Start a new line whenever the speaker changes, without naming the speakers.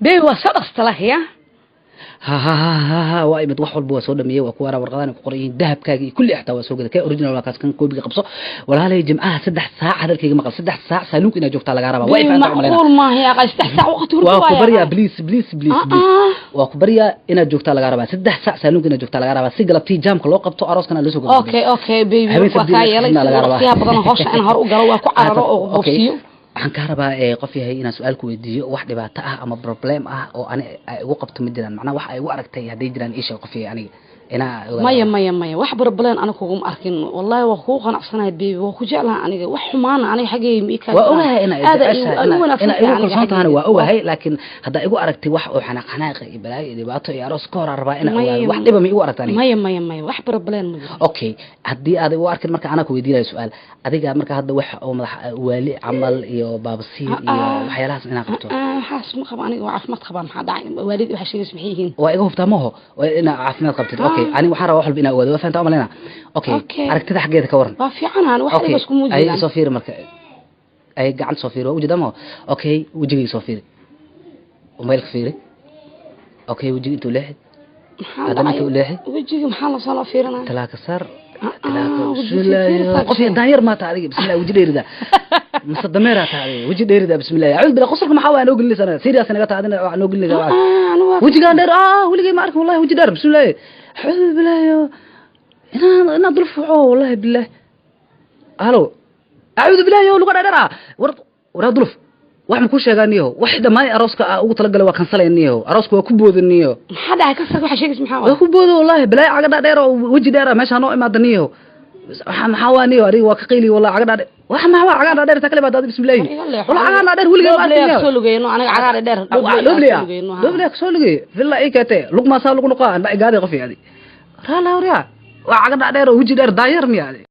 بي وصدق صلاحية
ها وايمد wax walba waa soo dhameeyay waa ku wara warqadan ku qorayin dahabkaaga kulli xataa waa soo gaday ka original waa kaas kan koobiga qabso walaalay jimcaha 3 saac hadalkayga maqal 3 saac saaluuk ina joogta laga rabaa way faanta umalena
معقول ما هي 3 ساعة وقت ورد
waa ku bariya please waa ku bariya ina joogta laga rabaa 3 saac saaluuk ina joogta laga rabaa si galabtii jaamka loo qabto arooskana la soo gaday
اوكي بيبي وكايلay waqtiga badan hoosh aan hor u galo waa ku cararo oo qofsiyo
waxaan ka rabaa qof yahay inaan su'aal ku weydiiyo wax dhibaato ah ama problem ah oo ani ay ugu qabto mid jiraan macna wax ay ugu aragtay haday jiraan isha qof yahay aniga ina
maya wax problem ana kugu arkin wallahi waa ku qanacsanahay bibi waa ku jeclahay aniga wax xumaan aniga xagee mi ka
waa ogahay ina ina waa ogahay laakiin hadaa igu aragtay wax oo xanaaq iyo balaayo dhibaato iyo aroos ka hor rabaa ina wax dhiba mi igu aragtay
maya wax problem ma
okay hadii aad igu arkin marka ana ku weydiinayo su'aal adiga marka hadda wax oo madax waali amal iyo baabasiir iyo waxyaalahaas ina qabto
xaas ma qaba aniga caafimaad qaba maxaa dhacay waalid waxa sheegay saxiihiin
waa iga hubtaa maho ina caafimaad qabtid okay ani waxaan rabaa wax walba ina ogaado faanta amalena okay aragtida xageeda ka waran
waa fiican wax ay isku muujinaan
ay soo fiir marka ay gacan soo fiir wajida ma okay wajiga soo fiir ومالك فيري اوكي وجهي انت لحد هذا انت لحد
وجهي محل صلاه فيرنا
تلاك سر بسم الله قفي داير ما تعرف بسم الله وجهي ديردا مصدميرا تعرف وجهي ديردا بسم الله اعوذ بالله قصرك ما حاول نوقل لي سنه سيريس انا قاعد انا نوقل لي وجهي دير ولقي ما اعرف والله وجهي دير بسم الله اعوذ بالله يا انا ظرف والله بالله الو اعوذ بالله يا لقد دير ورا ظرف wax ma ku sheeganiyo wax dhamay arooska ugu tala galay waa kansalayniyo arooska waa ku boodaniyo
maxaa dhacay ka sag waxa sheegis maxaa
waa ku boodo wallahi balay caga dheer oo waji dheer meesha noo imaadaniyo maxaa waaniyo ariga waa ka qeyli wallahi caga dheer wax ma waa caga dheer ta kale baad bismillah wallahi caga dheer wiliga ma arkiyo
soo lugayno aniga caga dheer
dobliya soo lugay villa ikate lug ma saa lug noqo aan igaadi qof yaadi raala wariya waa caga dheer oo waji dheer daayar miyaadi